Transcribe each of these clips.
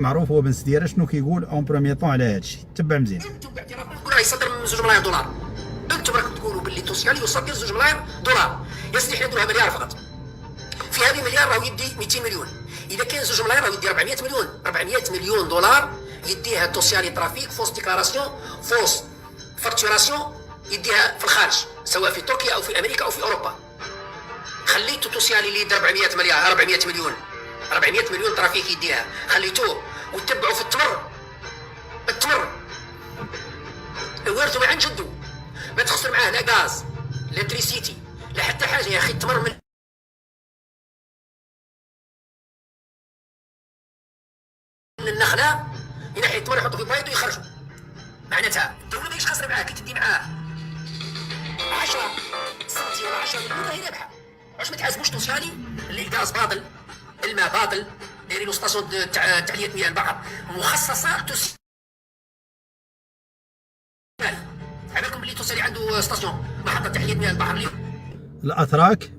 معروف هو بن سديره شنو كيقول اون بروميير طون على هذا الشيء. تبع مزيان. انتم باعترافكم راه يصدر من 2 ملاير دولار. انتم راكم تقولوا باللي توسيالي يصدر 2 ملاير دولار، يصلح يديرها مليار فقط. في هذه مليار راهو يدي 200 مليون. اذا كان 2 ملاير راهو يدي 400 مليون، 400 مليون دولار يديها توسيالي ترافيك، فوس ديكلاراسيون، فوس فاكتوراسيون، يديها في الخارج سواء في تركيا او في امريكا او في اوروبا. خليتوا توسيالي اللي يدير 400 مليار 400 مليون 400 مليون ترافيك يديها، خليتوه وتتبعوا في التمر ورثوا عن جدو، ما تخسر معاه لا غاز لا تريسيتي لا حتى حاجه. يا اخي التمر من النخله ينحي التمر يحطوا في بيض ويخرجوا. معناتها الدوله ماهيش خاسره معاه كي تدي معاه 10 سنتي ولا 10 مليون راهي رابحه. واش ما تحاسبوش توسيالي اللي الغاز باطل، الماء باطل، دايرين له ستاسيون تاع تعليه مياه البحر مخصصه توسيالي. عبالكم بلي توسيالي عنده ستاسيون محطه تحليه مياه البحر اللي الاتراك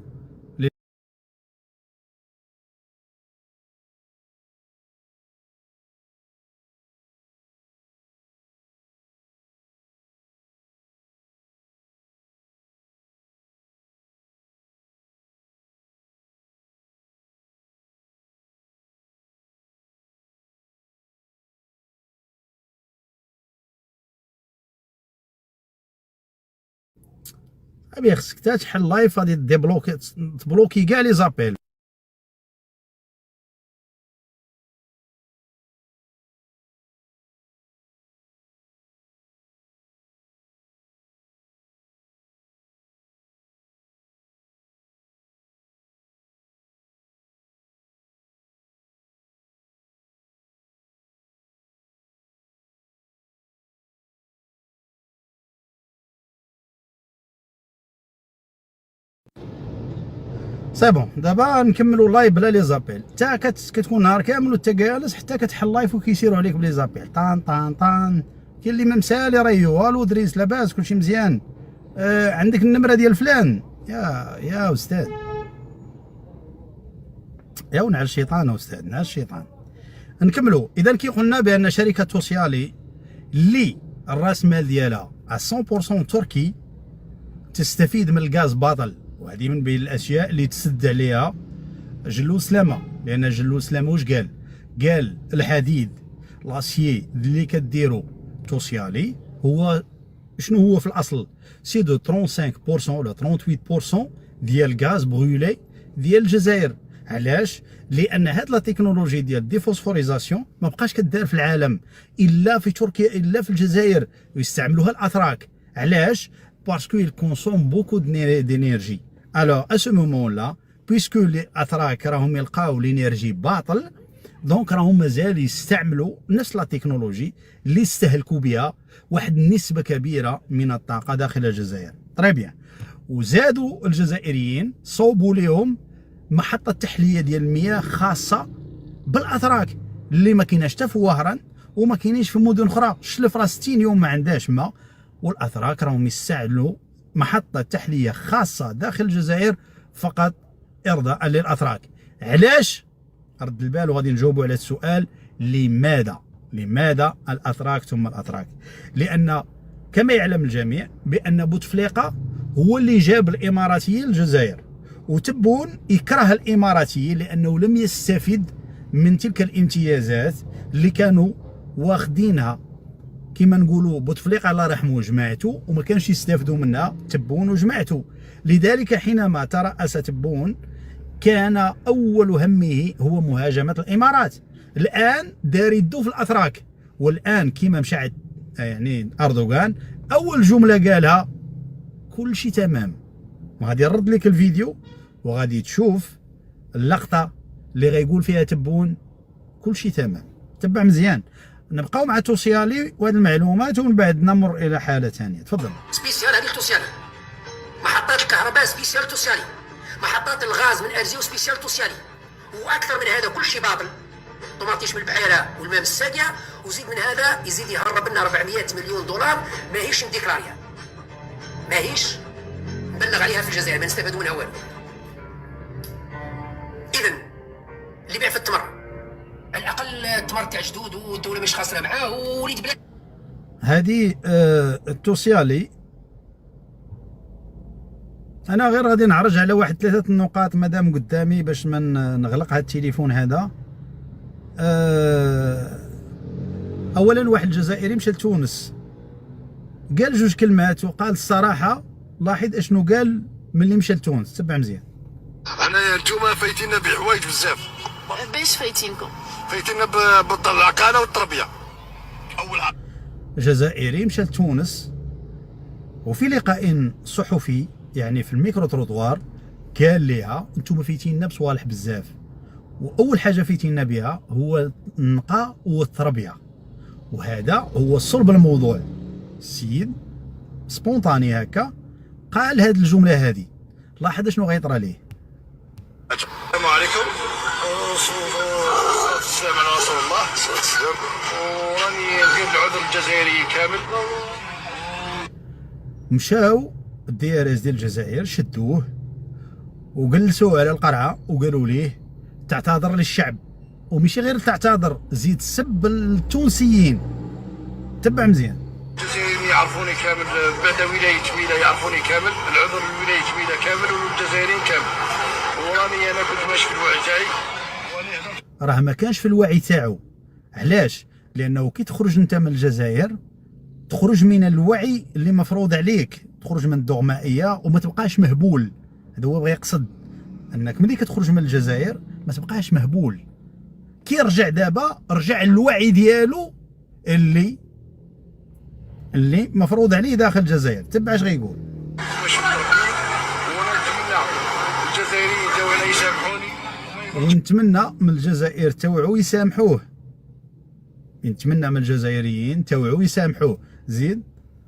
ابي خصك تحل لايف غادي تبلوكي كاع لي زابيل. سي بون دابا نكملوا لايف بلا لي زابيل. تا كتكون نهار كامل وانت جالس حتى كتحل لايف وكيسيروا عليك بلي زابيل طان طان طان. كاين اللي ما مسالي راهي والو دريس لاباس كلشي مزيان. عندك النمره ديال فلان يا استاذ. يا ونعل الشيطان استاذ نعل الشيطان. نكملوا. اذا كي قلنا بان شركه توسيالي اللي الراس مال ديالها 100% تركي تستفيد من الغاز باطل، وهذه من بين الاشياء اللي تسد عليها جلو سلامه. لان جلو سلامه واش قال الحديد لاسيي اللي كديرو توسيالي هو شنو هو في الاصل؟ سي دو 35% ولا 38% ديال الغاز بغولي ديال الجزائر. علاش؟ لان هاد لا تكنولوجي ديال ديفوسفوريزاسيون ما بقاش كدار في العالم الا في تركيا الا في الجزائر، ويستعملوها الاتراك. علاش؟ باسكو il consomme beaucoup d'énergie. Alors à ce moment-là, puisque les اتراك راهم يلقاو الانرجي باطل، دونك راهم مازال يستعملوا نفس لا تكنولوجي اللي استهلكوا بها واحد النسبه كبيره من الطاقه داخل الجزائر. طري بيان. وزادوا الجزائريين صوبوا لهم محطه تحليه ديال المياه خاصه بالاتراك اللي ما كايناش حتى في وهران وما كاينينش في مدن اخرى. شلف راه 60 يوم ما عندهاش ماء، والاتراك راهم يستعملوا محطه تحليه خاصه داخل الجزائر فقط ارضاء للاتراك. علاش؟ رد البال وغادي نجاوبوا على السؤال لماذا الاتراك ثم الاتراك. لان كما يعلم الجميع بان بوتفليقه هو اللي جاب الاماراتيين للجزائر، وتبون يكره الاماراتيين لانه لم يستفد من تلك الامتيازات اللي كانوا واخدينها كما نقولوا بوتفليقه على رحمه وجماعته، وما كانش يستافدوا منها تبون وجماعته. لذلك حينما ترأس تبون كان اول همه هو مهاجمه الامارات. الان دار يدو في الاتراك، والان كما مشى يعني اردوغان اول جمله قالها كل شيء تمام. وغادي نرد لك الفيديو وغادي تشوف اللقطه اللي غيقول فيها تبون كل شيء تمام. تبع مزيان. نبقاو مع توسيالي وهذه المعلومات ومن بعد نمر الى حاله ثانيه. تفضل. سبيسيال هذيك توسيالي، محطات الكهرباء سبيسيال توسيالي، محطات الغاز من ارزيو سبيسيال توسيالي، واكثر من هذا كل شيء باطل. طماطيش من البحيره والماء من الساقيه، وزيد من هذا يزيد يهرب لنا 400 مليون دولار ماهيش مديكلاريا، ماهيش نبلغ عليها في الجزائر، ما نستفادوا منها والو. اذا اللي بيع في التمر على الاقل التمر تاع جدود والدوله مش خاسره معاه ووليد بلاد. هذه التوسيالي. انا غير غادي نعرج على واحد 3 نقاط مادام قدامي باش ما نغلق هذا التليفون هذا. اولا واحد الجزائري مشى لتونس قال 2 كلمات وقال الصراحه. لاحظ اشنو قال ملي مشى لتونس، تبع مزيان. حنايا نتوما فايتينا بحوايج بزاف. باش فايتينكم؟ فايتينا بالعقاله والتربيه. اول حاجه جزائري مشى لتونس وفي لقاء صحفي يعني في الميكرو تروطوار قال ليها انتم فايتينا بصوالح بزاف، واول حاجه فايتينا بها هو النقاء والتربيه، وهذا هو صلب الموضوع. السيد سبونطاني هكا قال هذه الجمله هذه. لاحظ شنو غيطرى ليه. السلام عليكم. السلام على رسول الله صلى الله عليه وسلم. وراني ندير العذر الجزائري كامل. مشاو الدي ار اس ديال الجزائر شدوه وجلسوه على القرعه وقالوا ليه تعتذر للشعب، وماشي غير تعتذر، زيد سب التونسيين. تبع مزيان. الجزائريين يعرفوني كامل بعد ولايه تميله، يعرفوني كامل العذر لولايه تميله كامل والجزائريين كامل. وراني انا كنت ماشي في الوعي تاعي. راه ما كانش في الوعي تاعو. علاش؟ لانه كي تخرج انت من الجزائر تخرج من الوعي اللي مفروض عليك، تخرج من الدغمائيه وما تبقاش مهبول. هذا هو بغى يقصد انك ملي كتخرج من الجزائر ما تبقاش مهبول. كي رجع دابا رجع الوعي ديالو اللي مفروض عليه داخل الجزائر. تبع اش غيقول. وانا نتمنى الجزائريين تاعنا يسامحوني ونتمنى من الجزائر توعو يسامحوه. نتمنى من الجزائريين توعو يسامحوه. زيد.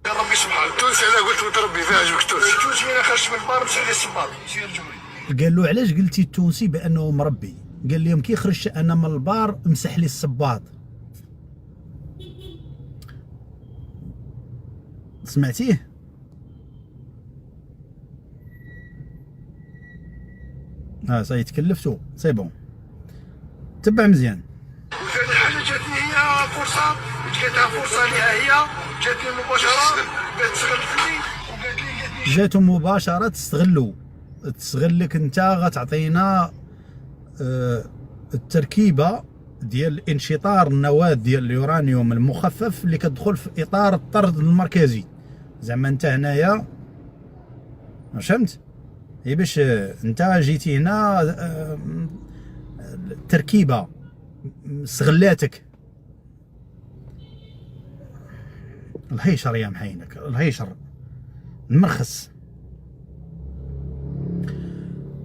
يا ربي سبحانه. تونس انا قلت متربي فيها عجبك تونس. تونسي انا خرجت من البار مشى على الصباط سير جمري. قال له علاش قلتي التونسي بانه مربي؟ قال لهم كي خرجت انا من البار مسح لي الصباط. سمعتيه؟ صاي تكلفتو سي بون. تبع مزيان. وثاني حاجه جاتني هي فرصه، جاتها فرصه ليها هي، جاتني مباشره باه تستغلني وقالت لي جاتو مباشره تستغلك انت. غتعطينا التركيبه ديال انشطار النواه ديال اليورانيوم المخفف اللي كتدخل في اطار الطرد المركزي. زعما انت هنايا فهمت؟ هي باش انت جيتي هنا التركيبه استغلاتك. الهيشر يا محينك، الهيشر المرخص.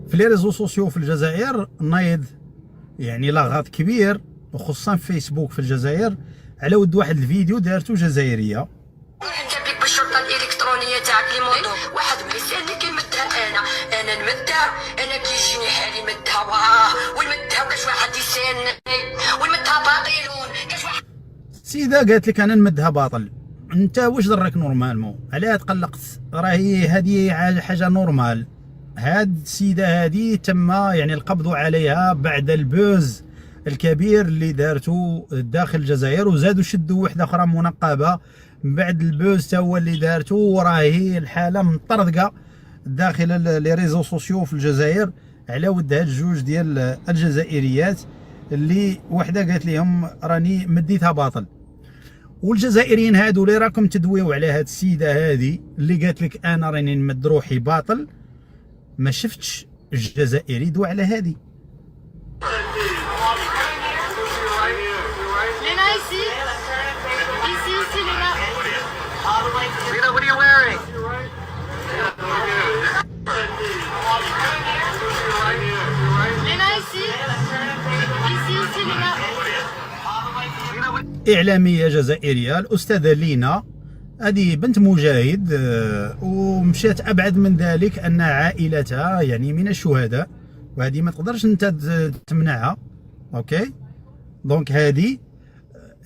في لي ريزو سوسيو في الجزائر نايض يعني لاغاط كبير، وخصوصا في فيسبوك في الجزائر، على ود واحد الفيديو دارته جزائريه. جابلك بالشرطه الالكترونيه تاعك لي موضوع واحد ما يسالني كنمدها انا نمدها، انا كيجيني حالي مدها ونمدها وكاش واحد يسالني ونمدها باطلون كاش واحد. سيده قالت لك انا نمدها باطل. انت واش ضرك نورمالمون؟ علاه تقلقت؟ راهي هذه حاجه نورمال. هاد السيده هذه تم يعني القبض عليها بعد البوز الكبير اللي دارته داخل الجزائر، وزادوا شدوا وحده اخرى منقبه بعد البوز تا هو اللي دارته. وراهي الحاله مطردقه داخل لي ريزو سوسيو في الجزائر على ود هاد الجوج ديال الجزائريات اللي وحده قالت لهم راني مديتها باطل. والجزائريين هادو اللي راكم تدويو على هاد السيده هذه اللي قالت لك انا راني نمد روحي باطل، ما شفتش الجزائري يدوي على هذه. Lena, ici. Ici, Lena. Lena, what are you wearing? Lena, ici. Ici, Lena. إعلامية جزائرية الأستاذة لينا، هذه بنت مجاهد، ومشات أبعد من ذلك أن عائلتها يعني من الشهداء، وهذه ما تقدرش أنت تمنعها. أوكي دونك هذه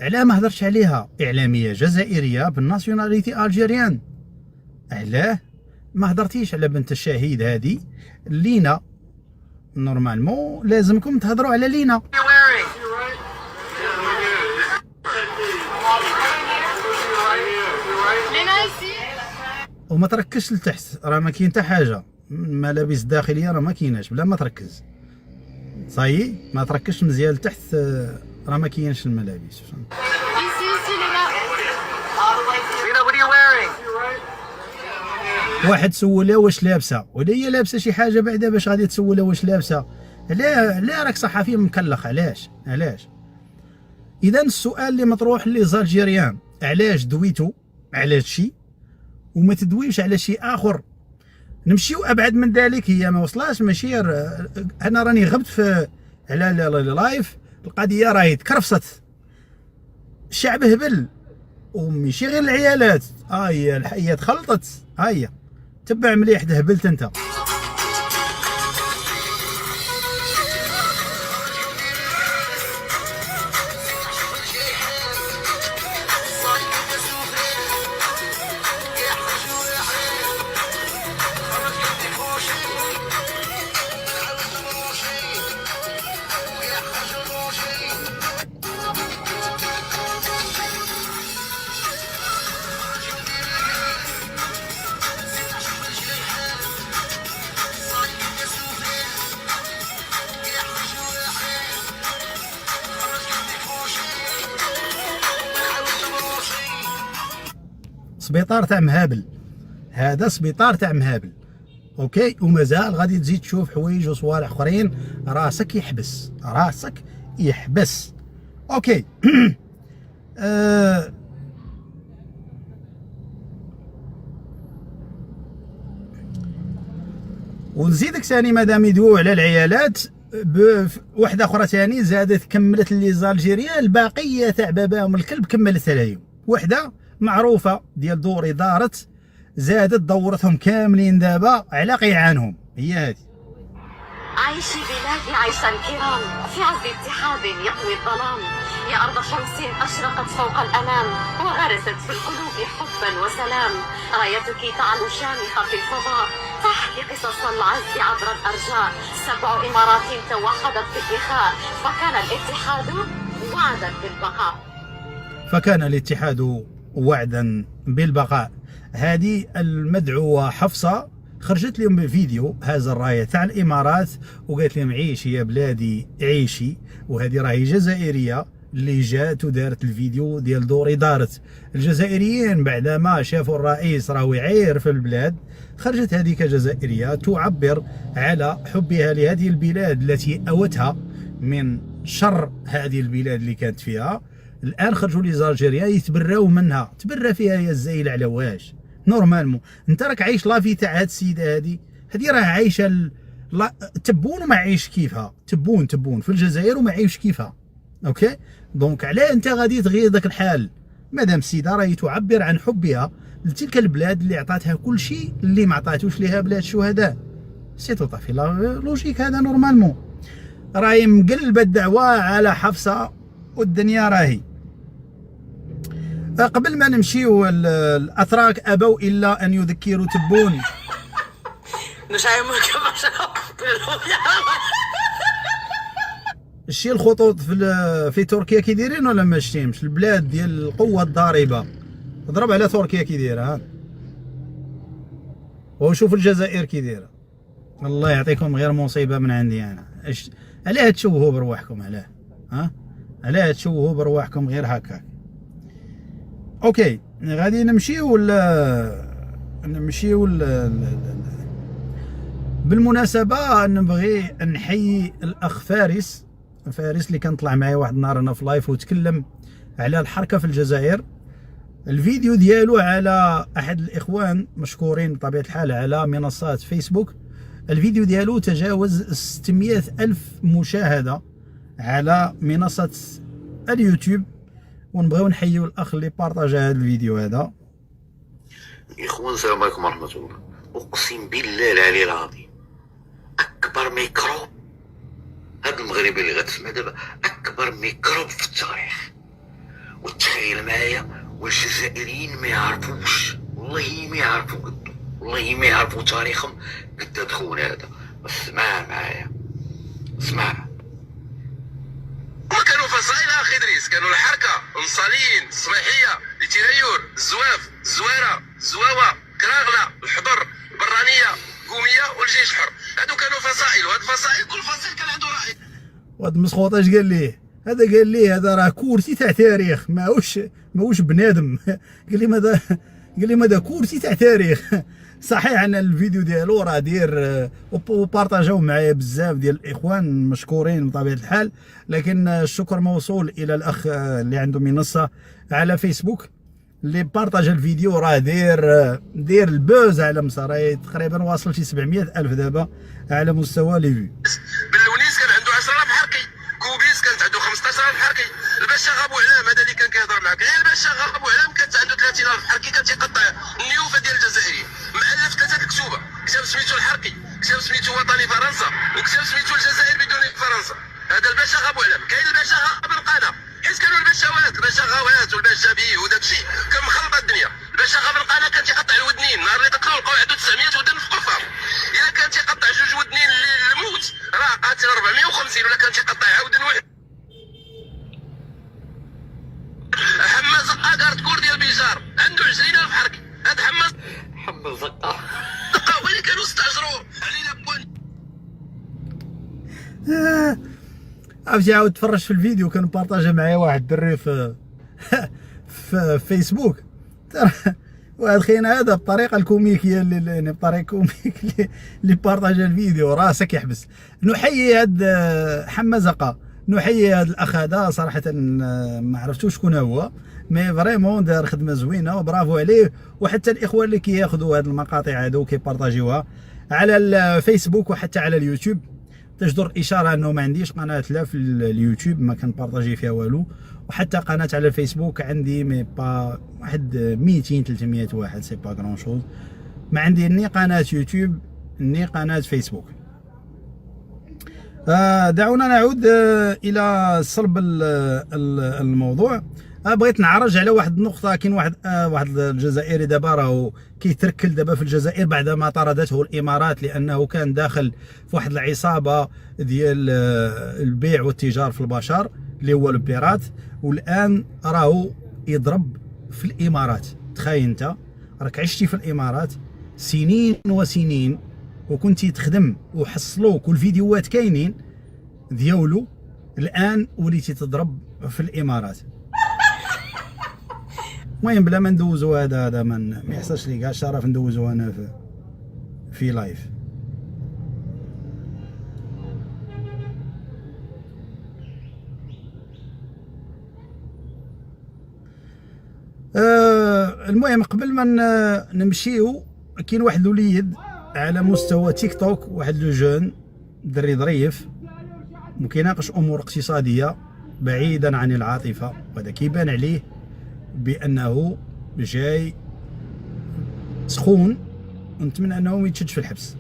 علاه ما هضرتش عليها؟ إعلامية جزائرية بالناسيوناليتي ألجيريان، علاه ما هضرتيش على بنت الشهيد هذه لينا؟ نورمالمون لازمكم تهضروا على لينا. وما تركزش لتحت، راه ما كاين حتى حاجه. الملابس الداخليه راه ما كايناش بلا ما تركز. صايي ما تركزش مزيان لتحت، راه ما كاينش الملابس. Ici, ici, il est là. Lena, what are you wearing? واحد سولها واش لابسه، ولا هي لابسه شي حاجه بعدا باش غادي تسولها واش لابسه. لا راك صحفي مكلخ. علاش؟ اذا السؤال اللي مطروح لي زالجيريان، علاش دويتو على هادشي وما تدويش على شيء اخر؟ نمشيو ابعد من ذلك، هي ما وصلاش. ماشي انا راني غبت في على اللايف، القضيه راهي تكرفصت، الشعب هبل وماشي غير العيالات. هي الحياه تخلطت. هي تبع مليح هبلت انت. سبيطار تاع مهابل، هذا سبيطار تاع مهابل. اوكي، ومازال غادي تزيد تشوف حوايج وصوالح اخرين. راسك يحبس. اوكي. ونزيدك ثاني مادام يدويو على العيالات، بوحده اخرى ثاني زادت كملت لي زالجيريا الباقيه تاع باباهم الكلب، كملتها لهم وحده معروفه ديال دوري دارت، زادت دورتهم كاملين دابا على قيعانهم. هي هذه. عيشي بلادي عيش الكرام في عز اتحاد يقوي الظلام، يا أرض شمس أشرقت فوق الأنام وغرست في القلوب حبا وسلام، رايتك تعلو شامخة في الفضاء تحكي قصص العز عبر الأرجاء، 7 إمارات توحدت في الإخاء فكان الاتحاد وعدا بالبقاء. هذه المدعوة حفصة خرجت لهم بفيديو هذا الراية تاع الإمارات وقالت لهم عيشي يا بلادي عيشي، وهذه راهي جزائرية اللي جات ودارت الفيديو ديال دوري دارت. الجزائريين بعدما شافوا الرئيس راهو يعير في البلاد، خرجت هذيك جزائرية تعبر على حبها لهذه البلاد التي أوتها من شر هذه البلاد اللي كانت فيها. الآن خرجوا لي زالجيريا يتبراو منها، تبرى فيها يا الزايل على واش؟ نورمالمون انت راك عايش لافي تاع هاد السيده هذه راه عايشه تبون وما عايش كيفها، تبون في الجزائر وما عايش كيفها. اوكي دونك علاه انت غادي تغير داك الحال؟ مادام السيده راهي تعبر عن حبها لتلك البلاد اللي عطاتها كل شيء اللي ما عطاتوش ليها بلاد الشهداء. سي تو طافي لوجيك هذا نورمالمون. راهي مقلبه الدعوه على حفصه والدنيا راهي. قبل ما نمشيو الاتراك ابوا الا ان يذكروا تبون. الشيء الخطوط في تركيا كي دايرين ولا ما شتيمش؟ البلاد ديال القوه الضاربه، ضرب على تركيا كي دايره ها، وشوف الجزائر كي دايره. الله يعطيكم غير مصيبه من عندي انا. علاه تشوهوا برواحكم؟ علاه علاه تشوهوا برواحكم غير هكاك؟ اوكي غادي نمشيو بالمناسبه نبغي نحيي الاخ فارس اللي كان طلع معايا واحد النهار انا في لايف وتكلم على الحركه في الجزائر. الفيديو ديالو على احد الاخوان مشكورين بطبيعه الحال على منصات فيسبوك. الفيديو ديالو تجاوز 600 ألف مشاهده على منصه اليوتيوب، ونبغيو نحييو الاخ اللي بارطاجا هذا الفيديو هذا. اخوان السلام عليكم ورحمه الله. اقسم بالله العلي العظيم اكبر ميكروب، هاد المغربي اللي غتسمع دابا اكبر ميكروب في التاريخ. وتخيل معايا والجزائريين ما يعرفوش، والله ما يعرفوا قدو، والله ما يعرفوا تاريخهم قد هاد خونا هذا. اسمع معايا اسمع. ما كانوا فصائل اخي ادريس، كانوا الحركه، المصالين، الصباحيه، التيريور، الزواف، الزواره، الزواوه، كراغله الحضر البرانيه قوميه والجيش حر. هادو كانوا فصائل، وهاد الفصائل كل فصيل كان عنده راي. وهاد المسخوط اش قال ليه؟ هذا قال ليه هذا راه كرسي تاع تاريخ، ماهوش بنادم. قال لي ماذا كرسي تاع تاريخ. صحيح ان الفيديو ديالو راه داير وبارطاجاو معايا بزاف ديال الاخوان مشكورين بطبيعه الحال، لكن الشكر موصول الى الاخ اللي عنده منصه على فيسبوك اللي بارطاجا الفيديو، راه داير البوز على مسار تقريبا واصل شي 700,000 دابا على مستوى لي فيو. بالونيس كان عنده 10,000 حركي، كوبيس كانت عنده 15,000 حركي، الباشا غابو علام هذا اللي كان كيهضر معاك، غير الباشا غابو علام كانت عنده 30,000 حركي، كان تيقطع النيوفه ديال الجزائريين، مؤلف 3 الكتوبه، كتاب سميتو الحركي، كتاب سميتو وطني فرنسا، وكتاب سميتو الجزائر بدون فرنسا. هذا الباشا غابو علام. كاين الباشا غاب القانا، حيت كانوا الباشاوات الباشا غاوات والباشا بيه وداك الشيء كان مخلط الدنيا. الباشا غاب القانا كان تيقطع الودنين، نهار اللي قتلوه لقاو عنده 900 ودن في قفه. الا كان تيقطع جوج ودنين للموت راه قاتل 450، ولا كان تيقطع ودن واحد. حماس قادر كور ديال بيجار عنده 20,000 حركي. هاد حماس زقة وين كانوا استاجروا علينا بوان. عرفتي عاود تفرج في الفيديو كان بارطاجا معايا واحد الدري في فيسبوك. واحد خينا هذا بطريقه الكوميكيه اللي بطريقه كوميك اللي بارطاجا الفيديو راسك يحبس. نحيي هاد حمزقه، نحيي هاد الاخ هذا صراحه، ما عرفتوش شكون هو، مي فريمون دار خدمه زوينه وبرافو عليه. وحتى الاخوان اللي كياخذوا هاد المقاطع هادو كيبارطاجيوها على الفيسبوك وحتى على اليوتيوب، تجدر الاشاره انه ما عنديش قناه لا في اليوتيوب ما كنبارطاجي فيها والو، وحتى قناه على الفيسبوك عندي مي با واحد 200 300 واحد، سي با غران شوز. ما عندي ني قناه يوتيوب ني قناه فيسبوك. دعونا نعود الى صلب الموضوع. بغيت نعرج على واحد النقطه. كاين واحد الجزائري دابا راهو كيتركل دابا في الجزائر بعدما طردته الامارات لانه كان داخل في واحد العصابه ديال البيع والتجار في البشر اللي هو البيرات، والان راهو يضرب في الامارات. تخيل انت راك عشتي في الامارات سنين وسنين وكنتي تخدم وحصلوك والفيديوهات كاينين ديالو، الان وليتي تضرب في الامارات. المهم بلا ما ندوزو هذا ما يحصلش لي كاع الشرف ندوزو انا في لايف. المهم قبل ما نمشيو، كاين واحد الوليد على مستوى تيك توك، واحد لو جون دري ظريف وكيناقش امور اقتصاديه بعيدا عن العاطفه، وهذا كيبان عليه بانه جاي سخون ونتمنى انه ما يتشدش في الحبس.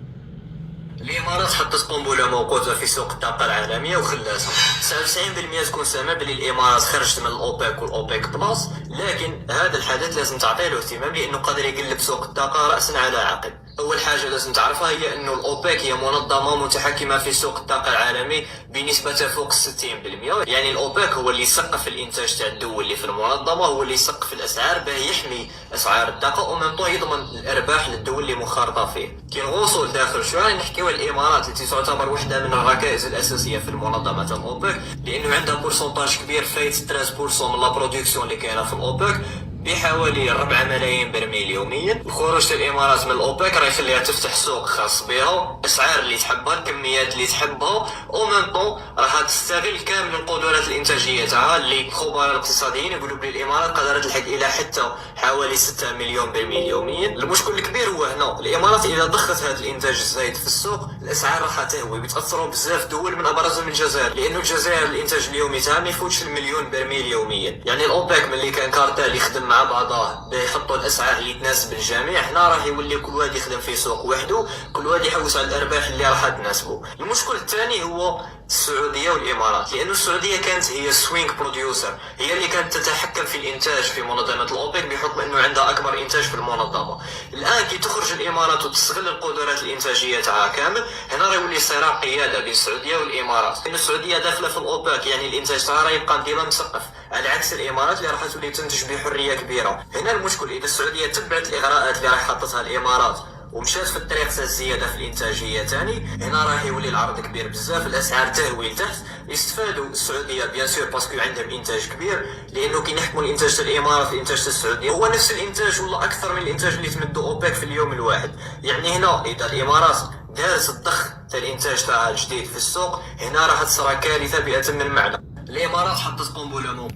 الامارات حطت قنبله موقوته في سوق الطاقه العالميه وخلاتها 99% تكون سامع بلي الامارات خرجت من الاوبك والاوبك بلس، لكن هذا الحدث لازم تعطي له اهتمام لانه قادر يقلب سوق الطاقه راسا على عقب. اول حاجه لازم تعرفها هي انه الاوبك هي منظمه متحكمه في سوق الطاقه العالمي بنسبه تفوق 60%. يعني الاوبك هو اللي يسقف الانتاج تاع الدول اللي في المنظمه، هو اللي يسقف الاسعار باه يحمي اسعار الطاقه ومن يضمن الارباح للدول اللي منخرطه فيه. كاين غوصول داخل شويه نحكيو على الامارات التي تعتبر واحده من الركائز الاساسيه في المنظمه تاع الاوبك، لانه عندها بورسونتاج كبير فايت 13% من لا برودكسيون اللي كاينه في الاوبك بحوالي 4 ملايين برميل يوميا. الخروج تاع الامارات من الاوبك راه يخليها تفتح سوق خاص بها، اسعار اللي تحبها، الكميات اللي تحبها، ومن طون راح تستغل كامل القدرات الانتاجيه تاعها اللي الخبراء الاقتصاديين يقولوا بلي الامارات قادره تلحق الى حتى حوالي 6 مليون برميل يوميا. المشكل الكبير هو هنا الامارات اذا ضخت هذا الانتاج الزايد في السوق الاسعار راح تهوي، بتاثروا بزاف دول من ابرزهم الجزائر، لانه الجزائر الانتاج اليومي تاعها ما يفوتش المليون برميل يوميا. يعني الاوبك ملي كان كارتال يخدم مع بعضاه بيحطوا الاسعار اللي تناسب الجميع، هنا راح يولي كل واحد يخدم في سوق وحده، كل واحد يحوس على الارباح اللي راح تناسبه. المشكل الثاني هو السعوديه والامارات، لانه السعوديه كانت هي سوينغ بروديوسر، هي اللي كانت تتحكم في الانتاج في منظمه الاوبك بحكم انه عندها اكبر انتاج في المنظمه. الان كي تخرج الامارات وتستغل القدرات الانتاجيه تاعها كامل، هنا راه يولي صراع قياده بين السعوديه والامارات، لان السعوديه داخله في الاوبك، يعني الانتاج تاعها راه يبقى ديما مسقف على عكس الامارات اللي راح تولي تنتج بحريه كبيره. هنا المشكل اذا السعوديه تبعت الاغراءات اللي راح حطتها الامارات ومشات في الطريق تاع الزياده في الانتاجيه ثاني، هنا راح يولي العرض كبير بزاف، الاسعار تهوي لتحت، يستفادوا السعوديه بيان سور باسكو عندهم انتاج كبير، لانه كي نحكموا الانتاج تاع الامارات الانتاج تاع السعوديه هو نفس الانتاج ولا اكثر من الانتاج اللي تمدوا اوبك في اليوم الواحد. يعني هنا اذا الامارات دارت الضخ تاع الانتاج تاعها الجديد في السوق، هنا راح تصرى كارثه بأتم المعنى. الامارات حطت قنبله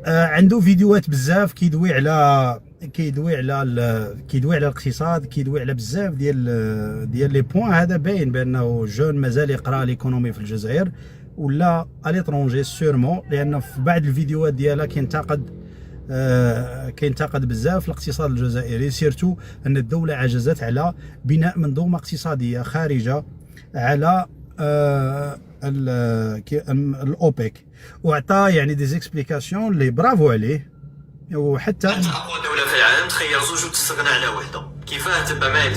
عنده فيديوهات بزاف كيدوي على الاقتصاد، كيدوي على بزاف ديال لي بوين. هذا باين بانه جون مازال يقرا ليكونومي في الجزائر ولا اليترونجي سيرمون، لانه في بعض الفيديوهات ديالها كينتقد بزاف الاقتصاد الجزائري، سيرتو ان الدوله عجزت على بناء منظومه اقتصاديه خارجه على الاوبك، وعطى يعني دي زيكسبليكاسيون اللي برافو عليه. وحتى اقوى دوله في العالم تخير زوج وتستغنى على وحده، كيفاه تبقى مايل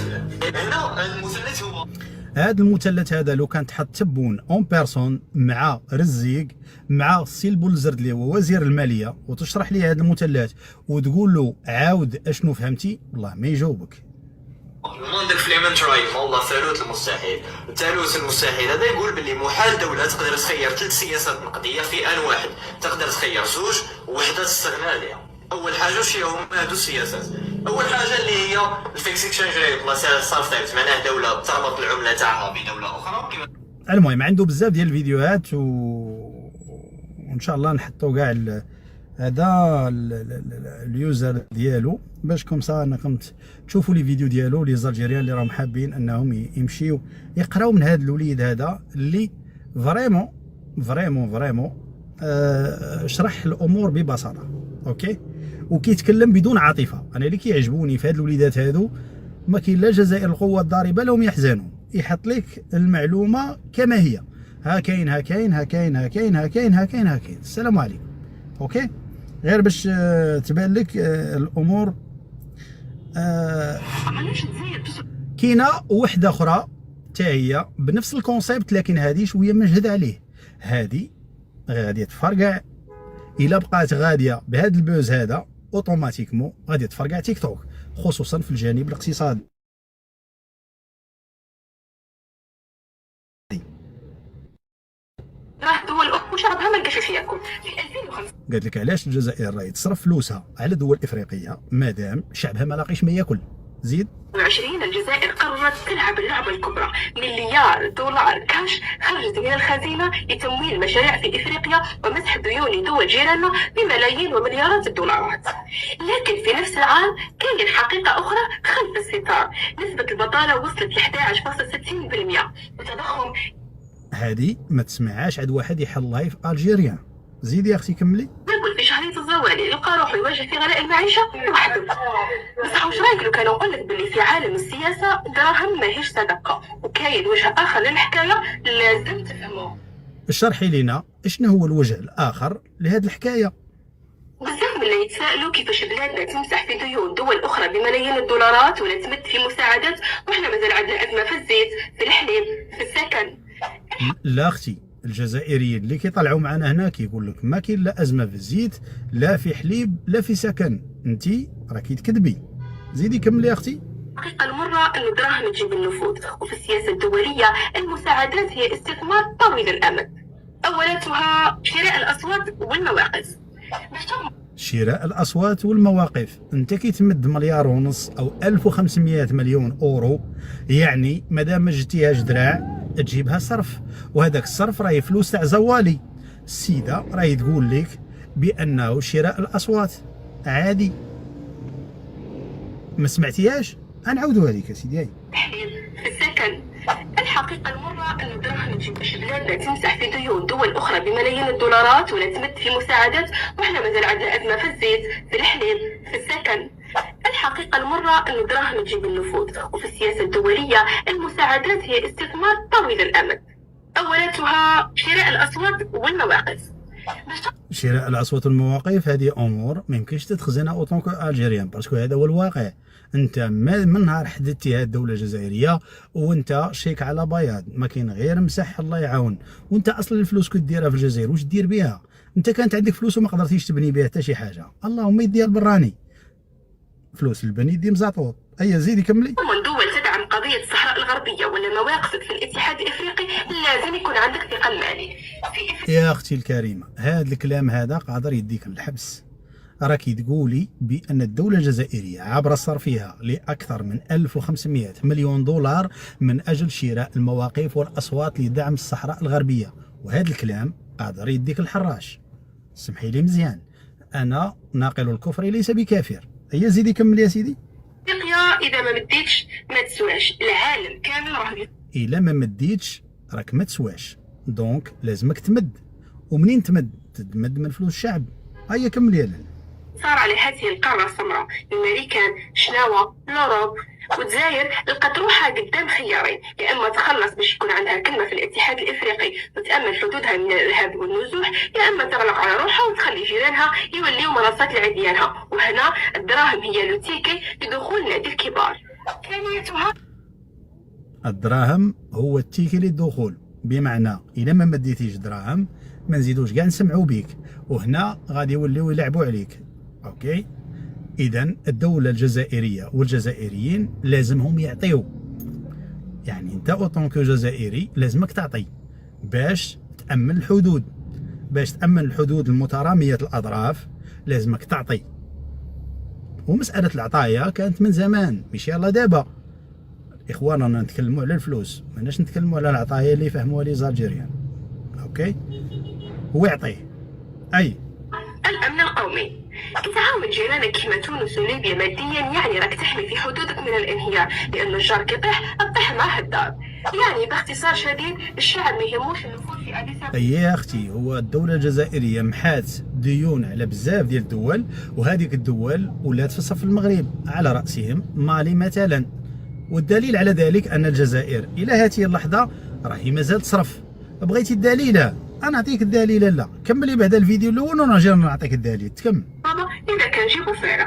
هنا المثلث هو هذا المثلث هذا لو كان تحط تبون اون بيرسون مع رزيق مع سي البولزرد اللي هو وزير الماليه وتشرح ليه هذا المثلث وتقول له عاود اشنو فهمتي، والله ما يجاوبك. المنظر فليمنتراي والله ثالوث المستحيل. الثالوث المستحيل هذا يقول باللي محال دوله تقدر تخير 3 سياسات نقديه في ان واحد، تقدر تخير زوج ووحده تستغنى عليها. اول حاجه وش هما هادو السياسات؟ اول حاجه اللي هي الفيكس اكسشينج ريت ولا سعر الصرف تاعك، معناه دوله تربط العمله تاعها بدوله اخرى. المهم عنده بزاف ديال الفيديوهات وان شاء الله نحطوا كاع هذا اليوزر ديالو باش كومسا انكم تشوفوا لي فيديو ديالو لي زالجيريان اللي راهم حابين انهم يمشيو يقراو من هذا الوليد هذا اللي فريمون شرح الامور ببساطه، اوكي، وكيتكلم بدون عاطفه. انا اللي كيعجبوني في هاد الوليدات هادو ما كاين لا جزائر القوه الضاربه لهم يحزنون، يحط لك المعلومه كما هي، ها كاين ها كاين ها كاين ها كاين ها كاين ها كاين ها كاين. السلام عليكم. اوكي، غير باش تبان لك الامور. كاينه وحده اخرى حتى هي بنفس الكونسيبت، لكن هذه شويه مجهد عليه. هذه غادي تفرقع الا بقات غاديه بهذا البوز هذا اوتوماتيكمون غادي تفرقع تيك توك، خصوصا في الجانب الاقتصادي. راه دول اخرى شعبها ما لقاش فيكم في 2005. قالت لك علاش الجزائر راهي تصرف فلوسها على دول افريقيه مادام شعبها ما لاقيش ما ياكل. زيد 2020 الجزائر قررت تلعب اللعبة الكبرى، مليار دولار كاش خرجت من الخزينة لتمويل مشاريع في إفريقيا ومسح ديون دول جيراننا بملايين ومليارات الدولارات. لكن في نفس العام كاين حقيقة أخرى خلف الستار، نسبة البطالة وصلت ل 11.60% وتضخم. هذه ما تسمعهاش عند واحد يحل لايف الجيريان. زيدي يا اختي كملي. نقول في شهرية الزوالي يلقى روحه يواجه في غلاء المعيشة وحده. بصح واش رايك لو كان نقول لك باللي في عالم السياسة دراهم ماهيش صدقة، وكاين وجه آخر للحكاية لازم تفهموه. اشرحي لنا شنو هو الوجه الآخر لهذه الحكاية. بزاف من اللي يتسائلوا كيفاش بلادنا تمسح في ديون دول أخرى بملايين الدولارات ولا تمد في مساعدات وإحنا مازال عندنا أزمة في الزيت، في الحليب، في السكن. لا اختي، الجزائريين اللي كيطلعوا معنا هنا كيقول لك ما كاين لا ازمه في الزيت لا في حليب لا في سكن، انت راكي تكذبي. زيدي كملي يا اختي. الحقيقة المرة أن الدراهم تجيب النفوذ، وفي السياسة الدولية المساعدات هي استثمار طويل الأمد، أولتها شراء الأصوات والمواقف. شراء الأصوات والمواقف، أنت كي تمد 1.5 مليار أو 1500 مليون أورو، يعني مادام ما جبتيهاش دراع تجيبها صرف، وهذاك الصرف راهي فلوس تاع زوالي. السيدة راهي تقول لك بأنه شراء الأصوات عادي. ما سمعتيهاش؟ نعاودوها لك يا سيدي. في السكن، الحقيقة المرة أن الدراهم تجيب بلادنا تمسح في ديون دول أخرى بملايين الدولارات ولا تمد في مساعدات وإحنا مازال عندنا أزمة في الزيت، في الحليب، في السكن. الحقيقة المرة أن الدراهم تجيب النفوذ، وفي السياسة الدولية المساعدات هي استثمار طويل الأمد، أولتها شراء الأصوات والمواقف. شراء الأصوات والمواقف هذه أمور ما يمكنش تتخزنها أوطونكو ألجيريان، باسكو هذا هو الواقع. أنت من نهار حددتي هذه الدولة الجزائرية وأنت شيك على بياض، ما كاين غير مسح الله يعاون. وأنت أصلا الفلوس كنت ديرها في الجزائر واش دير بها؟ انت كانت عندك فلوس وما قدرتيش تبني بها حتى شي حاجه، اللهم يديها البراني، فلوس البني يدي مزاطوط. هيا زيدي كملي. من دول تدعم قضية الصحراء الغربية ولا مواقفك في الاتحاد الإفريقي لازم يكون عندك ثقل مالي. يا اختي الكريمه، هذا الكلام هذا قادر يديك الحبس. راكي تقولي بان الدوله الجزائريه عبر صرفها لاكثر من 1500 مليون دولار من اجل شراء المواقف والاصوات لدعم الصحراء الغربيه، وهذا الكلام قادر يديك الحراش. سمحي لي مزيان، انا ناقل الكفر ليس بكافر. هيا زيدي كمل يا سيدي. افريقيا اذا ما مديتش ما تسواش، العالم كامل راه الا ما مديتش راك ما تسواش، دونك لازمك تمد. ومنين تمد؟ تمد من فلوس الشعب. هيا كمل يا لاله. صار على هذه القارة السمراء، الامريكان، شناوة، الاوروب والجزائر لقات روحها قدام خيارين، يا اما تخلص باش يكون عندها كلمة في الاتحاد الافريقي وتامن حدودها من الارهاب والنزوح، يا اما تغلق على روحها وتخلي جيرانها يوليو منصات لعديانها. وهنا الدراهم هي لوتيكي لدخول نادي الكبار. ثانيتها الدراهم هو التيكي للدخول، بمعنى الا ما مديتيش دراهم ما نزيدوش كاع نسمعوا بيك، وهنا غادي يوليو يلعبوا عليك. اوكي، اذا الدوله الجزائريه والجزائريين لازمهم يعطيو. يعني انت اوطونكو جزائري لازمك تعطي باش تامن الحدود، باش تامن الحدود المتراميه الاطراف لازمك تعطي. ومساله العطايا كانت من زمان، مش يلا دابا. اخواننا نتكلموا على الفلوس، ماناش نتكلموا على العطايا اللي فهموها لي زالجيريان. اوكي، هو يعطيه. اي الامن القومي، كي تعاون جيرانك كيما تونس وليبيا ماديا يعني راك تحمي في حدودك من الانهيار، لأن الجار كي تطيح معاه الدار. يعني باختصار شديد الشعب ما يهموش النفوذ في أديس أبابا. اي يا اختي، هو الدوله الجزائريه محات ديون على بزاف ديال الدول، وهذيك الدول ولات في صف المغرب، على راسهم مالي مثلا. والدليل على ذلك ان الجزائر الى هذه اللحظه راهي مازال تصرف. بغيتي الدليل؟ انا نعطيك الدليل. لا كملي بعد الفيديو الاول ونرجع نعطيك الدليل. تكمل. إذا كان جيبوا فارغ.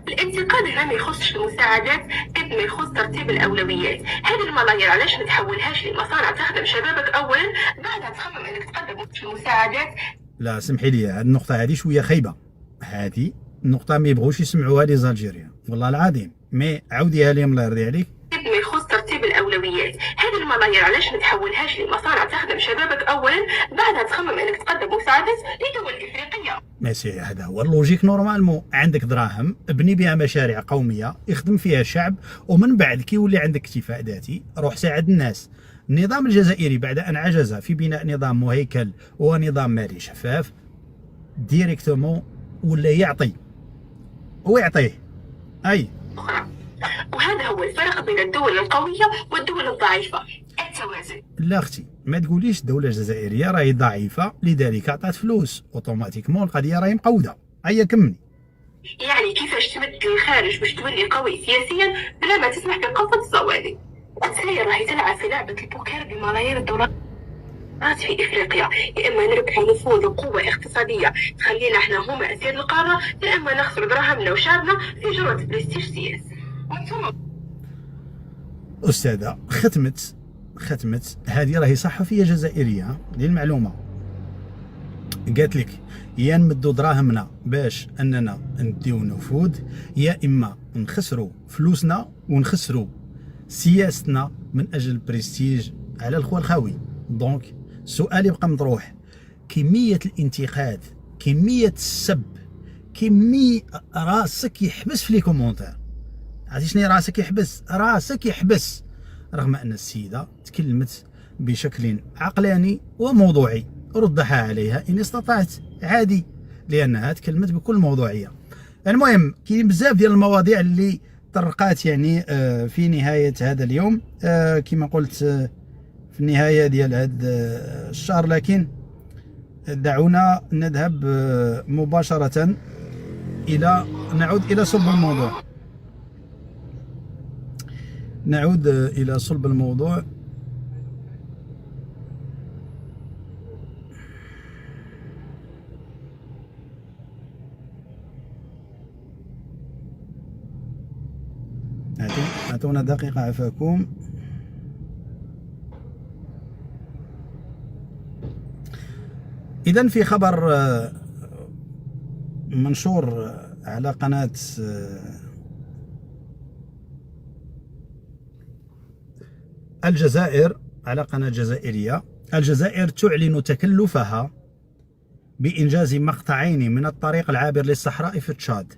الانتقاد هنا ما يخصش المساعدات قد ما يخص ترتيب الأولويات. هذه الملايير علاش ما تحولهاش لمصانع تخدم شبابك أولا، بعدها تخمم أنك تقدم في المساعدات. لا سمحي لي، هذه النقطة هذه شوية خايبة. هذه النقطة ما يبغوش يسمعوها لي زالجيريا، والله العظيم. مي عاوديها لي الله يرضي عليك. قد ما يخص ترتيب الأولويات. هذه الملايير علاش ما تحولهاش لمصانع تخدم شبابك أولا، بعدها تخمم أنك تقدم مساعدات لدول إفريقية. ماشي هذا هو اللوجيك نورمالمون. عندك دراهم ابني بها مشاريع قوميه يخدم فيها الشعب، ومن بعد كي يولي عندك اكتفاء ذاتي روح ساعد الناس. النظام الجزائري بعد ان عجز في بناء نظام مهيكل ونظام مالي شفاف ديريكتومون ولا يعطي ويعطيه. اي وهذا هو الفرق بين الدول القوية والدول الضعيفة، التوازن. لا اختي، ما تقوليش الدوله الجزائريه راهي ضعيفه لذلك عطات فلوس اوتوماتيكمون القضيه راهي مقوده. هيا كملي. يعني كيفاش تمد للخارج باش تولي قوي سياسيا بلا ما تسمح بقفة الصوالي. الجزائر راهي تلعب في لعبة البوكر بملايير الدولارات في افريقيا، يا اما نربحوا نفوذ وقوة اقتصادية تخلينا احنا هما اسير القارة، يا اما نخسر دراهمنا وشعبنا في جرة برستيج سياسي. وانتم استاذه ختمت هذه راهي صحفيه جزائريه للمعلومه، قالت لك يا نمدوا دراهمنا باش اننا نديو نفوذ، يا اما نخسروا فلوسنا ونخسروا سياستنا من اجل البرستيج على الخوى الخاوي. دونك السؤال يبقى مطروح، كميه الانتقاد، كميه السب، كميه راسك يحبس في لي كومونتير. عرفتي شنو راسك يحبس؟ راسك يحبس، رغم ان السيده تكلمت بشكل عقلاني وموضوعي، ردها عليها ان استطعت عادي، لانها تكلمت بكل موضوعيه. المهم كاين بزاف ديال المواضيع اللي طرقات يعني في نهايه هذا اليوم، كما قلت في النهايه ديال هذا الشهر، لكن دعونا نذهب مباشره نعود الى صلب الموضوع. نعود إلى صلب الموضوع. أعطونا دقيقة عفاكم. إذن في خبر منشور على قناة الجزائر، على قناة جزائرية، الجزائر تعلن تكلفها بإنجاز مقطعين من الطريق العابر للصحراء في تشاد.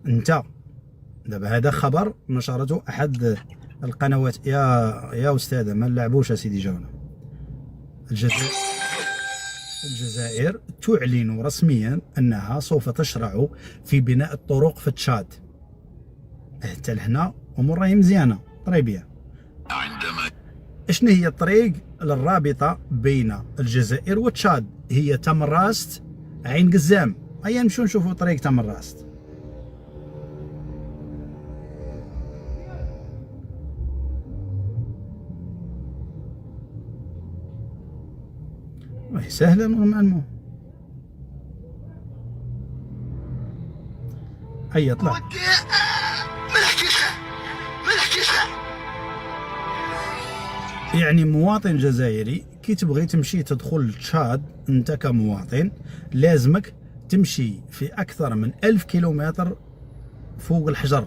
انت دابا هذا خبر نشرته أحد القنوات. يا أستاذة ما نلعبوش سيدي جونا. الجزائر تعلن رسميا أنها سوف تشرع في بناء الطرق في تشاد. حتى لهنا أمور راهي مزيانة طريبية. اشنو هي الطريق الرابطة بين الجزائر وتشاد؟ هي تمراست عين قزام. هيا نمشيو نشوفوا طريق تمراست. وهي سهلة نورمالمون. هيا طلع. ما نحكيشها. يعني مواطن جزائري كي تبغي تمشي تدخل تشاد، انت كمواطن لازمك تمشي في اكثر من 1000 كيلومتر فوق الحجر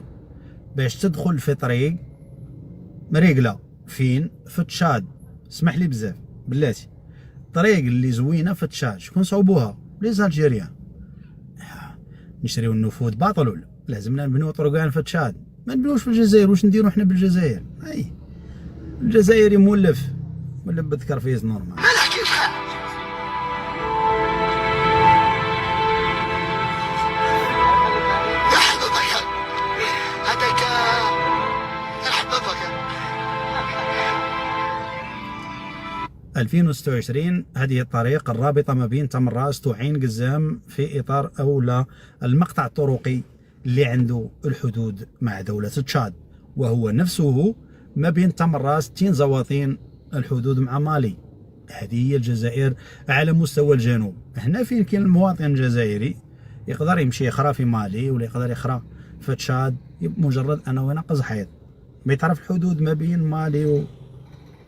باش تدخل في طريق مريقله. فين؟ في تشاد. اسمح لي بزاف بلاتي، الطريق اللي زوينه في تشاد شكون صوبوها؟ لي زالجيريان. نشريو النفوذ باطل ولا لازمنا نبنيو طرقان في تشاد؟ ما نبنيوش في الجزائر. واش نديرو حنا بالجزائر؟ اي الجزائري مولف بذكر فيز نورمال. ما نحكيشها. يا حبيبك هذاك يا حبيبك 2026 هذه الطريق الرابطة ما بين تمراست وعين قزام في إطار أولى المقطع الطرقي اللي عنده الحدود مع دولة تشاد، وهو نفسه ما بين تمراست تين زواطين الحدود مع مالي. هذه هي الجزائر على مستوى الجنوب. هنا فين كاين المواطن الجزائري يقدر يمشي يخرى في مالي ولا يقدر يخرى في تشاد، مجرد انه ينقز حيط ما يتعرف الحدود ما بين مالي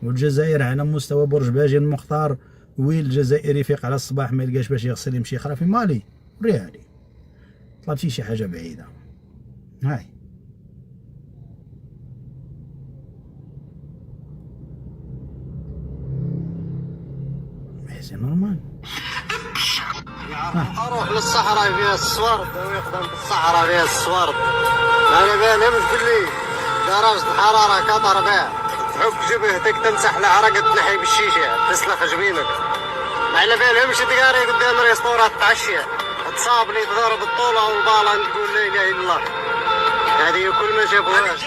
والجزائر. على مستوى برج باجي المختار، وين الجزائري يفيق على الصباح ما يلقاش باش يغسل يمشي يخرى في مالي. ريالي طلبتي شي حاجه بعيده. هاي ماشي نورمال. اروح للصحراء فيها الصوارد ويخدم بالصحراء فيها الصوارد. انا بنمت بالليل درجة الحرارة كطر بها تحك جبهتك تمسح العرق تنحي بالشيشة تسلخ جبينك. ما على بالهمش تقاري قدام ريستورات تعشية تصاب لي تضرب الطولة والبالة تقول لا اله الا الله. هذه كل ما جابوهاش.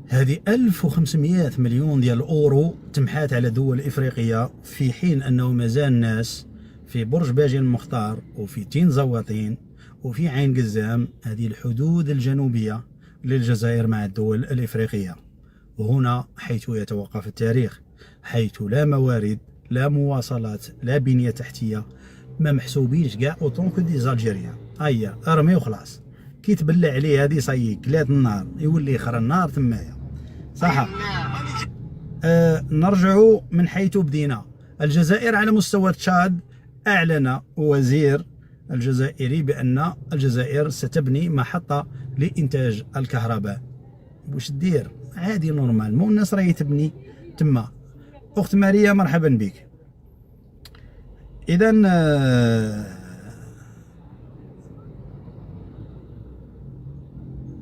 هذه 1500 مليون ديال الأورو تمحات على دول إفريقية، في حين أنه مازال الناس في برج باجي المختار وفي تين زواطين وفي عين قزام، هذه الحدود الجنوبية للجزائر مع الدول الإفريقية. وهنا حيث يتوقف التاريخ، حيث لا موارد لا مواصلات لا بنية تحتية، ما محسوبينش كاع اوطون كو دي زالجيريان. هيا ارمي وخلاص، كي تبلع عليه هذه صيي كلات النار يولي يخرى النار تمايا صح. نرجعوا من حيث بدينا. الجزائر على مستوى تشاد أعلن وزير الجزائري بأن الجزائر ستبني محطة لإنتاج الكهرباء. واش دير؟ عادي نورمال، مو الناس راهي تبني تما. أخت ماريا مرحبا بك. إذا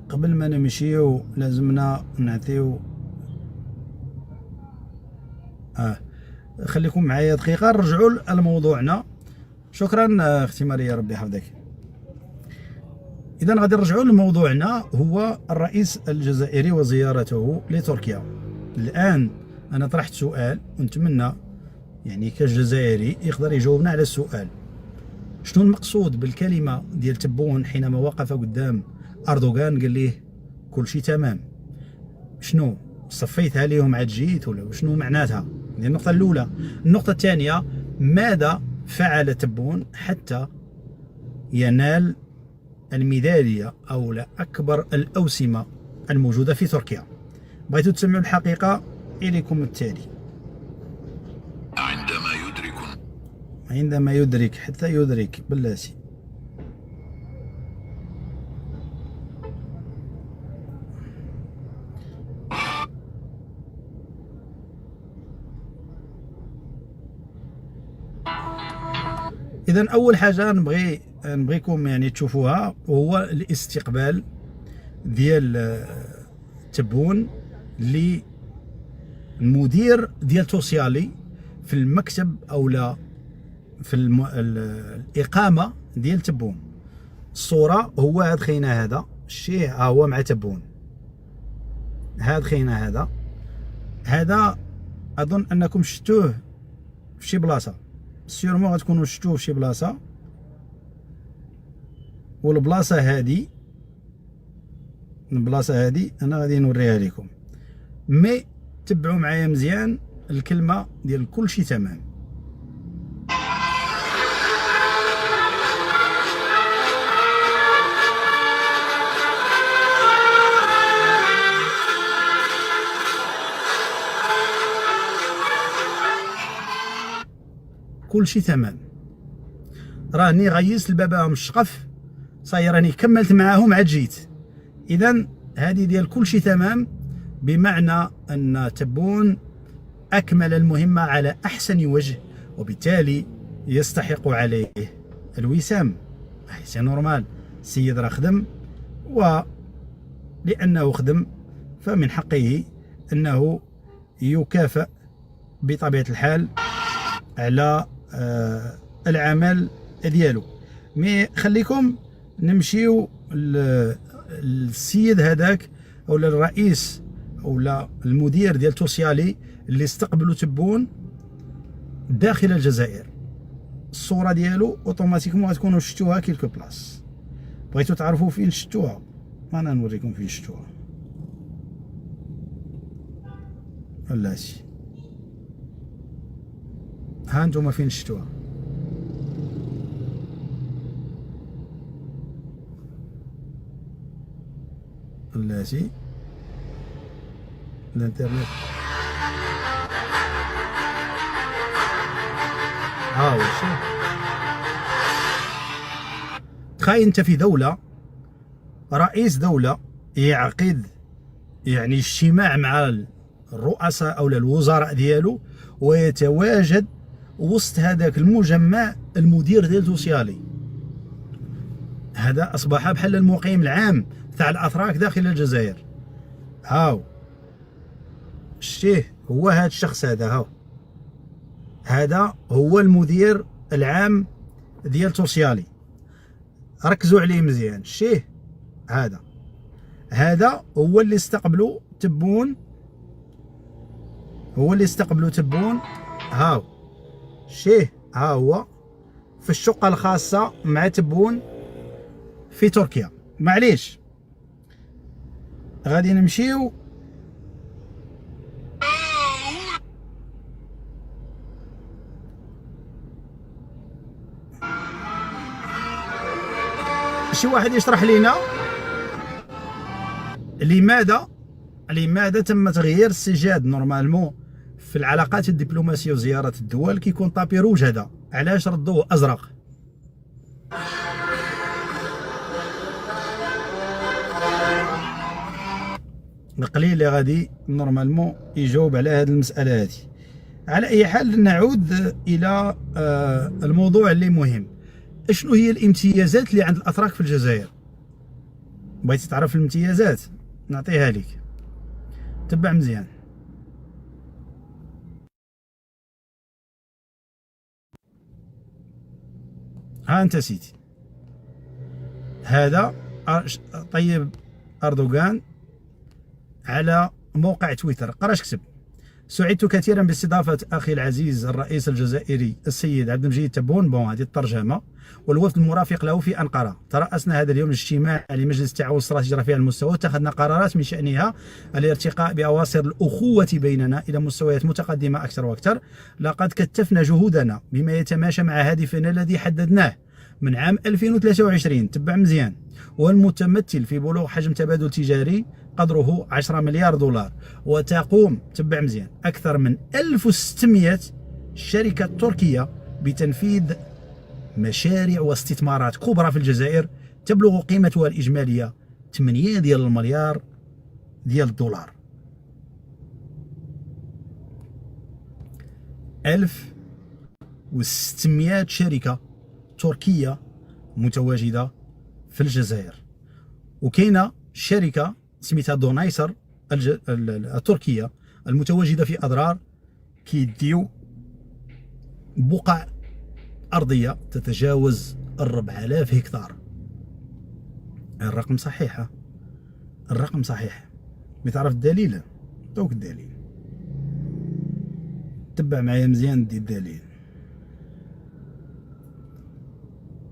قبل ما نمشيو لازمنا نعطيو خليكم معايا دقيقة نرجعوا لموضوعنا. شكرا اختي ماريا ربي يحفظك. إذا غادي نرجعوا لموضوعنا، هو الرئيس الجزائري وزيارته لتركيا. الآن أنا طرحت سؤال ونتمنى يعني كجزائري يقدر يجاوبنا على السؤال. شنو المقصود بالكلمة ديال تبون حينما وقف قدام أردوغان قال ليه كل شيء تمام؟ شنو صفيتها ليهم عاد جيت ولا شنو معناتها؟ هذه النقطة الأولى. النقطة الثانية، ماذا فعل تبون حتى ينال الميدالية أو لا أكبر الأوسمة الموجودة في تركيا؟ بغيتوا تسمعوا الحقيقة؟ إليكم التالي. عندما عندما يدرك حتى يدرك بلاتي. إذا أول حاجة نبغيكم يعني تشوفوها هو الاستقبال ديال تبون للمدير ديال توسيالي في المكتب أو لا في الإقامة ديال تبون. الصورة هو هاد خينا هذا الشيء ها هو مع تبون، هاد خينا هذا أظن أنكم شفتوه في شي بلاصة، سيرمون غتكونوا شفتوه في شي بلاصة. والبلاصة هادي البلاصة هادي أنا غادي نوريها لكم، مي تبعوا معايا مزيان الكلمة ديال كلشي تمام. كلشي تمام، راني غيست لباباهم الشقف صاي، راني كملت معاهم عاد جيت. اذا هذه ديال كلشي تمام، بمعنى ان تبون اكمل المهمه على احسن وجه، وبالتالي يستحق عليه الوسام. سي نورمال، السيد راه خدم، ولانه خدم فمن حقه انه يكافئ بطبيعه الحال على العمل ديالو. مي خليكم نمشيو للسيد هذاك او الرئيس او المدير ديال توسيالي اللي استقبلوا تبون داخل الجزائر. الصوره ديالو اوتوماتيكمون غتكونوا شفتوها كيلكو بلاص. بغيتو تعرفوا فين شفتوها؟ انا نوريكم فين شفتوها. بلاتي ها انتم فين شفتوها. بلاتي الانترنت ها واش تخيل انت في دولة، رئيس دولة يعقد يعني اجتماع مع الرؤساء او الوزراء ديالو، ويتواجد وسط هذاك المجمع المدير ديال توسيالي. هذا اصبح بحال المقيم العام تاع الاتراك داخل الجزائر. هاو شتيه هو هذا الشخص هذا، هذا هو المدير العام ديال توسيالي. ركزوا عليه مزيان، شتيه هذا هو اللي استقبلوا تبون، هاو شتيه ها هو في الشقة الخاصة مع تبون في تركيا. معليش غادي نمشيو شي واحد يشرح لنا لماذا تم تغيير السجاد نورمالمون في العلاقات الدبلوماسية وزيارة الدول كيكون طابي روج، هذا علاش ردوه ازرق؟ القليل اللي غادي نورمالمون يجاوب على هذه المسألة هذه. على اي حال نعود الى الموضوع اللي مهم. شنو هي الامتيازات اللي عند الاتراك في الجزائر؟ بغيتي تعرف الامتيازات نعطيها لك، تبع مزيان. ها انت سيدي، هذا طيب أردوغان على موقع تويتر، قراش كتب: سعدت كثيرا باستضافة أخي العزيز الرئيس الجزائري السيد عبد المجيد تبون، بون هذه الترجمة، والوفد المرافق له في أنقرة. ترأسنا هذا اليوم الاجتماع لمجلس التعاون الاستراتيجي رفيع المستوى، واتخذنا قرارات من شأنها الارتقاء بأواصر الأخوة بيننا إلى مستويات متقدمة أكثر وأكثر. لقد كثفنا جهودنا بما يتماشى مع هدفنا الذي حددناه من عام 2023، تبع مزيان، والمتمثل في بلوغ حجم تبادل تجاري قدره 10 مليار دولار، وتقوم تبع مزيان أكثر من 1600 شركة تركية بتنفيذ مشاريع واستثمارات كبرى في الجزائر تبلغ قيمتها الإجمالية 8 ديال المليار ديال الدولار. 1600 شركة تركية متواجدة في الجزائر، وكاينة شركة سميتها دونايسر التركية المتواجدة في أضرار كيديو بقع أرضية تتجاوز 4000 هكتار. الرقم صحيح، الرقم صحيح. بتعرف الدليل؟ دوك الدليل، تبع معايا مزيان دي الدليل.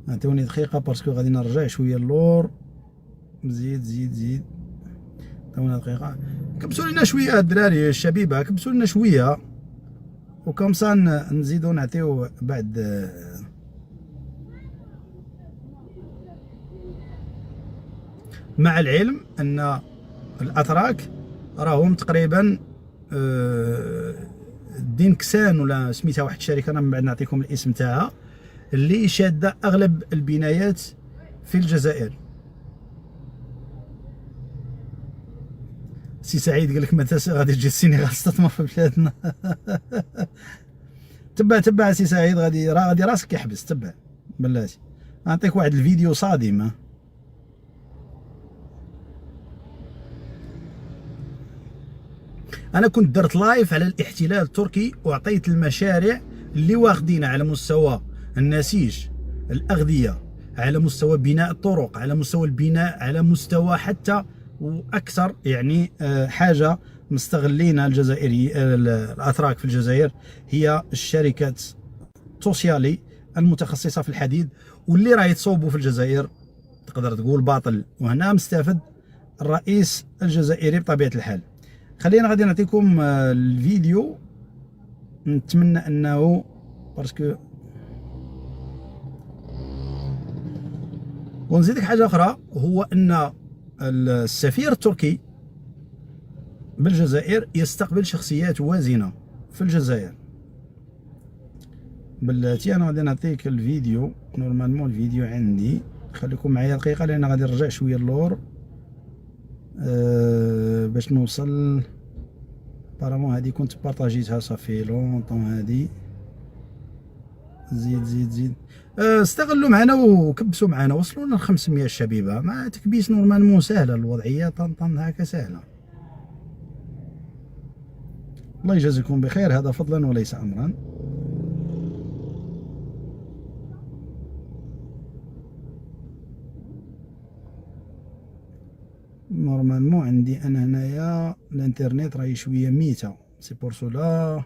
عطيوني دقيقة باسكو غادي نرجع شوية اللور. زيد زيد زيد، عطيونا دقيقة. كبسوا لنا شوية الدراري الشبيبة، كبسوا لنا شوية وكمسا نزيدو نعطيو بعد. مع العلم ان الاتراك راهم تقريبا دين كسان ولا سميتها واحد الشركه، انا من بعد نعطيكم الاسم تاعها، اللي شاده اغلب البنايات في الجزائر. سي سعيد قال لك متى غادي تجي السنغال تستثمر في بلادنا؟ تبع سي سعيد، غادي راسك يحبس. تبع بلاتي نعطيك واحد الفيديو صادم. انا كنت درت لايف على الاحتلال التركي وعطيت المشاريع اللي واخدين على مستوى النسيج، الاغذيه، على مستوى بناء الطرق، على مستوى البناء، على مستوى حتى واكثر يعني حاجه مستغلينها الجزائري الاتراك في الجزائر هي الشركات توسيالي المتخصصه في الحديد، واللي راهي تصوبوا في الجزائر تقدر تقول باطل. وهنا مستفد الرئيس الجزائري بطبيعه الحال. خلينا غادي نعطيكم الفيديو، نتمنى انه باسكو. ونزيدك حاجه اخرى، هو ان السفير التركي بالجزائر يستقبل شخصيات وازنه في الجزائر. بلاتي انا غادي نعطيك الفيديو، نورمالمون الفيديو عندي، خليكم معايا دقيقه لان غادي نرجع شويه اللور باش نوصل. بارامون هادي كنت بارطاجيتها صافي لونطون. هادي زيد زيد زيد، استغلوا معنا وكبسوا معنا، وصلوا لنا 500 شبيبه. مع تكبيس نورمالمون سهله الوضعيه، طنطن هكا سهله. الله يجازيكم بخير، هذا فضلا وليس امرا. نورمالمون عندي انا هنايا الانترنت راهي شويه ميته، سي بور سولا